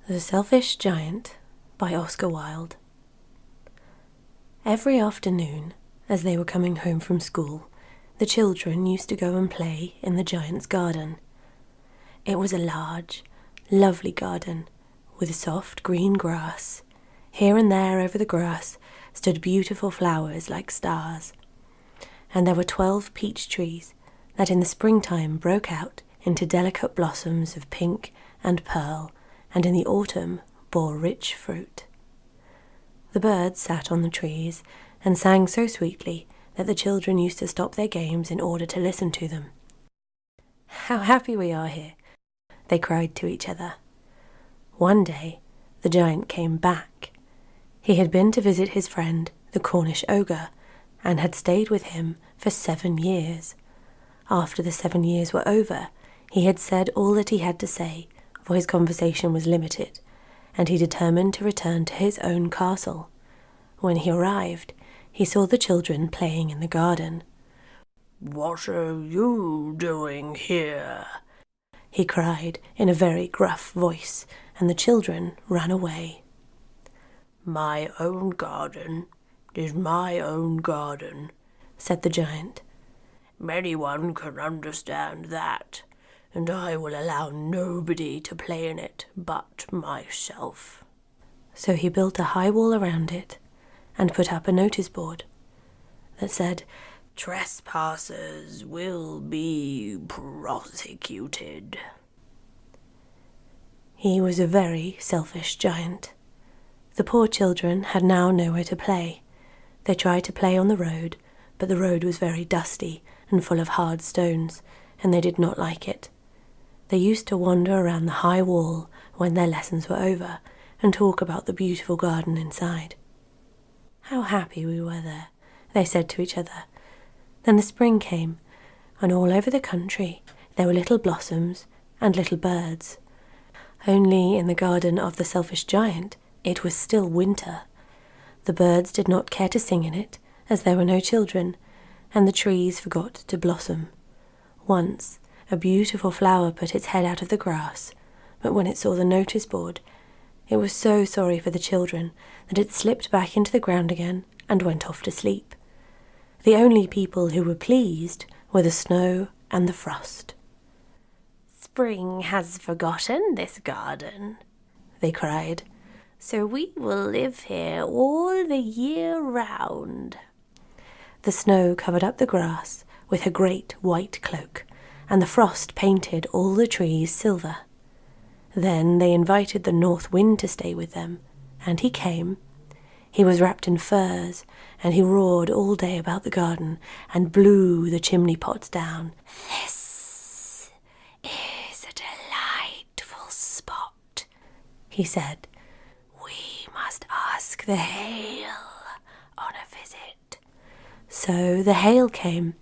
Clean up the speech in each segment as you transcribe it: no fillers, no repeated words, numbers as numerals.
The Selfish Giant by Oscar Wilde. Every afternoon, as they were coming home from school, the children used to go and play in the giant's garden. It was a large, lovely garden with soft green grass. Here and there over the grass stood beautiful flowers like stars, and there were 12 peach trees that in the springtime broke out into delicate blossoms of pink and pearl, and in the autumn bore rich fruit. The birds sat on the trees and sang so sweetly that the children used to stop their games in order to listen to them. "How happy we are here," they cried to each other. One day the giant came back. He had been to visit his friend, the Cornish ogre, and had stayed with him for 7 years. After the 7 years were over, he had said all that he had to say, for his conversation was limited, and he determined to return to his own castle. When he arrived, he saw the children playing in the garden. "What are you doing here?" he cried in a very gruff voice, and the children ran away. "My own garden is my own garden," said the giant. "Anyone can understand that, and I will allow nobody to play in it but myself." So he built a high wall around it and put up a notice board that said, "Trespassers will be prosecuted." He was a very selfish giant. The poor children had now nowhere to play. They tried to play on the road, but the road was very dusty and full of hard stones, and they did not like it. They used to wander around the high wall when their lessons were over and talk about the beautiful garden inside. "How happy we were there," they said to each other. Then the spring came, and all over the country there were little blossoms and little birds. Only in the garden of the Selfish Giant it was still winter. The birds did not care to sing in it, as there were no children, and the trees forgot to blossom. Once a beautiful flower put its head out of the grass, but when it saw the notice board, it was so sorry for the children that it slipped back into the ground again and went off to sleep. The only people who were pleased were the snow and the frost. "Spring has forgotten this garden," they cried, "so we will live here all the year round." The snow covered up the grass with her great white cloak, and the frost painted all the trees silver. Then they invited the north wind to stay with them, and he came. He was wrapped in furs, and he roared all day about the garden and blew the chimney pots down. "This is a delightful spot," he said. "We must ask the hail on a visit." So the hail came.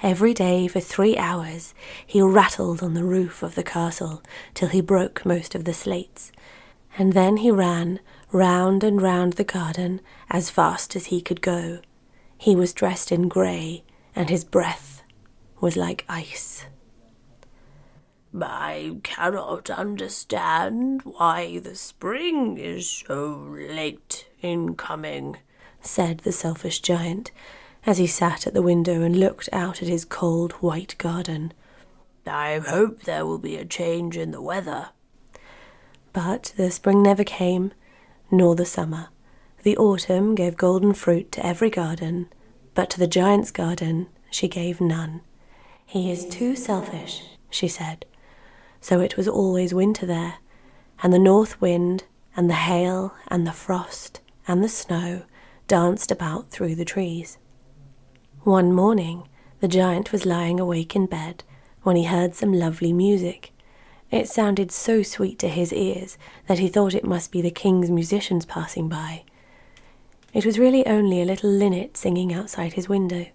Every day for 3 hours he rattled on the roof of the castle till he broke most of the slates, and then he ran round and round the garden as fast as he could go. He was dressed in grey, and his breath was like ice. "I cannot understand why the spring is so late in coming," said the Selfish Giant, as he sat at the window and looked out at his cold white garden. "I hope there will be a change in the weather." But the spring never came, nor the summer. The autumn gave golden fruit to every garden, but to the giant's garden she gave none. "He is too selfish," she said. So it was always winter there, and the north wind and the hail and the frost and the snow danced about through the trees. One morning the giant was lying awake in bed when he heard some lovely music. It sounded so sweet to his ears that he thought it must be the king's musicians passing by. It was really only a little linnet singing outside his window,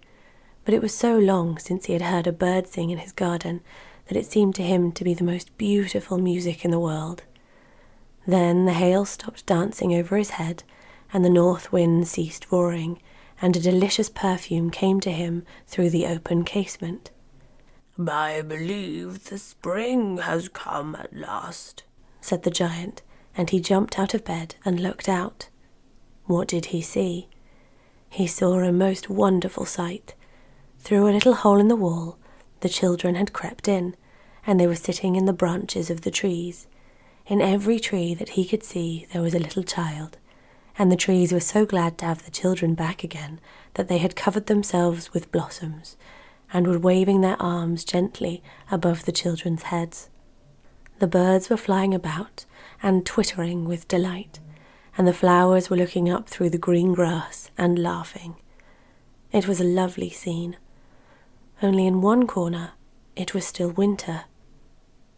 but it was so long since he had heard a bird sing in his garden that it seemed to him to be the most beautiful music in the world. Then the hail stopped dancing over his head, and the north wind ceased roaring, and a delicious perfume came to him through the open casement. "I believe the spring has come at last," said the giant, and he jumped out of bed and looked out. What did he see? He saw a most wonderful sight. Through a little hole in the wall, the children had crept in, and they were sitting in the branches of the trees. In every tree that he could see there was a little child, and the trees were so glad to have the children back again that they had covered themselves with blossoms, and were waving their arms gently above the children's heads. The birds were flying about and twittering with delight, and the flowers were looking up through the green grass and laughing. It was a lovely scene. Only in one corner it was still winter.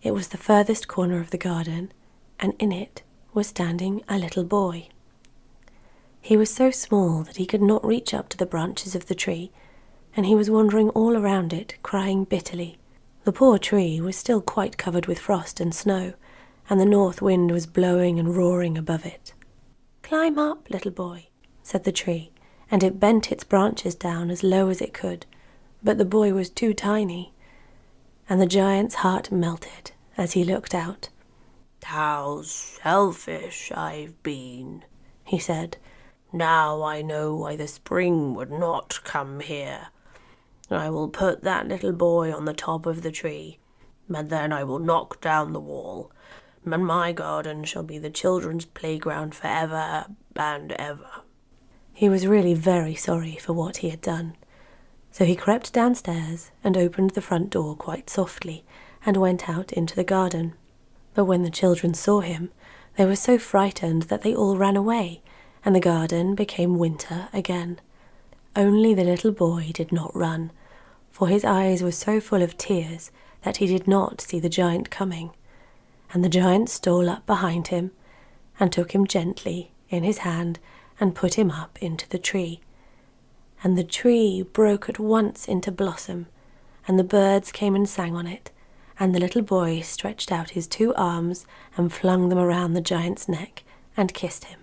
It was the furthest corner of the garden, and in it was standing a little boy. He was so small that he could not reach up to the branches of the tree, and he was wandering all around it, crying bitterly. The poor tree was still quite covered with frost and snow, and the north wind was blowing and roaring above it. "Climb up, little boy," said the tree, and it bent its branches down as low as it could, but the boy was too tiny, and the giant's heart melted as he looked out. "How selfish I've been," he said. "Now I know why the spring would not come here. I will put that little boy on the top of the tree, and then I will knock down the wall, and my garden shall be the children's playground forever and ever." He was really very sorry for what he had done. So he crept downstairs and opened the front door quite softly and went out into the garden. But when the children saw him, they were so frightened that they all ran away, and the garden became winter again. Only the little boy did not run, for his eyes were so full of tears that he did not see the giant coming, and the giant stole up behind him and took him gently in his hand and put him up into the tree. And the tree broke at once into blossom, and the birds came and sang on it, and the little boy stretched out his 2 arms and flung them around the giant's neck and kissed him.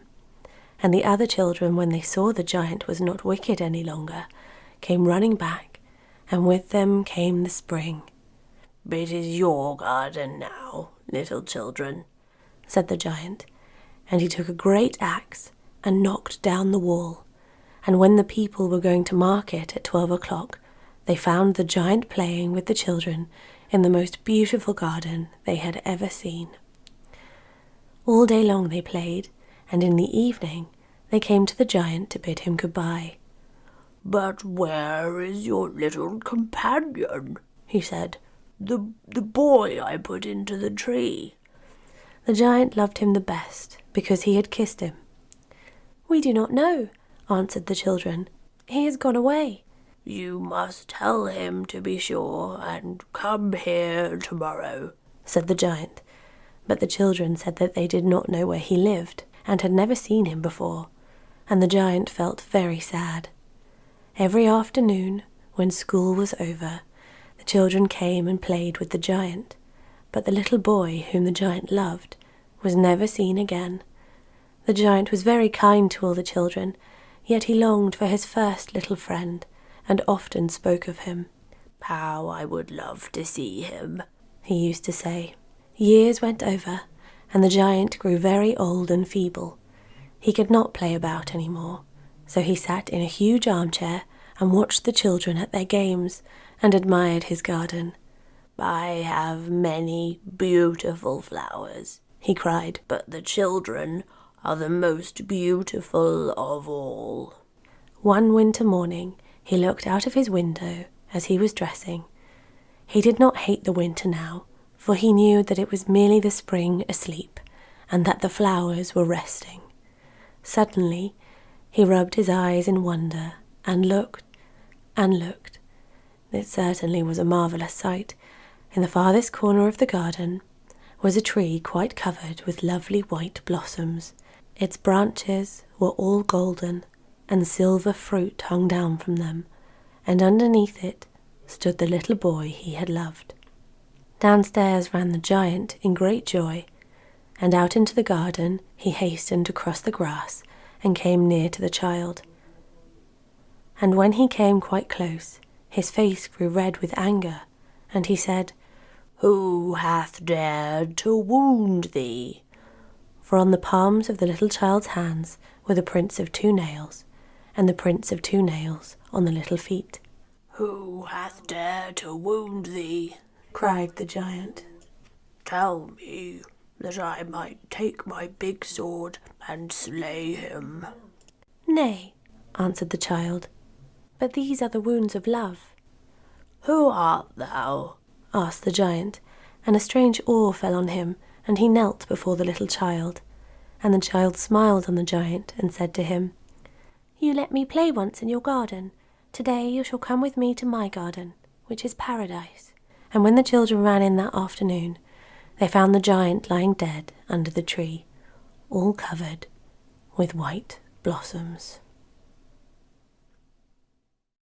And the other children, when they saw the giant was not wicked any longer, came running back, and with them came the spring. "It is your garden now, little children," said the giant, and he took a great axe and knocked down the wall. And when the people were going to market at 12 o'clock, they found the giant playing with the children in the most beautiful garden they had ever seen. All day long they played, and in the evening they came to the giant to bid him goodbye. "But where is your little companion?" he said. The boy I put into the tree." The giant loved him the best because he had kissed him. "We do not know," answered the children. "He has gone away." "You must tell him to be sure and come here tomorrow," said the giant. But the children said that they did not know where he lived and had never seen him before, and the giant felt very sad. Every afternoon, when school was over, the children came and played with the giant, but the little boy whom the giant loved was never seen again. The giant was very kind to all the children, yet he longed for his first little friend, and often spoke of him. "How I would love to see him," he used to say. Years went over, and the giant grew very old and feeble. He could not play about any more, so he sat in a huge armchair and watched the children at their games and admired his garden. "I have many beautiful flowers," he cried, "but the children are the most beautiful of all." One winter morning he looked out of his window as he was dressing. He did not hate the winter now, for he knew that it was merely the spring asleep, and that the flowers were resting. Suddenly he rubbed his eyes in wonder and looked and looked. It certainly was a marvellous sight. In the farthest corner of the garden was a tree quite covered with lovely white blossoms. Its branches were all golden, and silver fruit hung down from them, and underneath it stood the little boy he had loved. Downstairs ran the giant in great joy, and out into the garden he hastened across the grass and came near to the child. And when he came quite close, his face grew red with anger, and he said, "Who hath dared to wound thee?" for on the palms of the little child's hands were the prints of 2 nails, and the prints of 2 nails on the little feet. "Who hath dared to wound thee?" cried the giant. "Tell me, that I might take my big sword and slay him." "Nay," answered the child, "but these are the wounds of love." "Who art thou?" asked the giant, and a strange awe fell on him, and he knelt before the little child. And the child smiled on the giant and said to him, "You let me play once in your garden. Today you shall come with me to my garden, which is paradise." And when the children ran in that afternoon, they found the giant lying dead under the tree, all covered with white blossoms.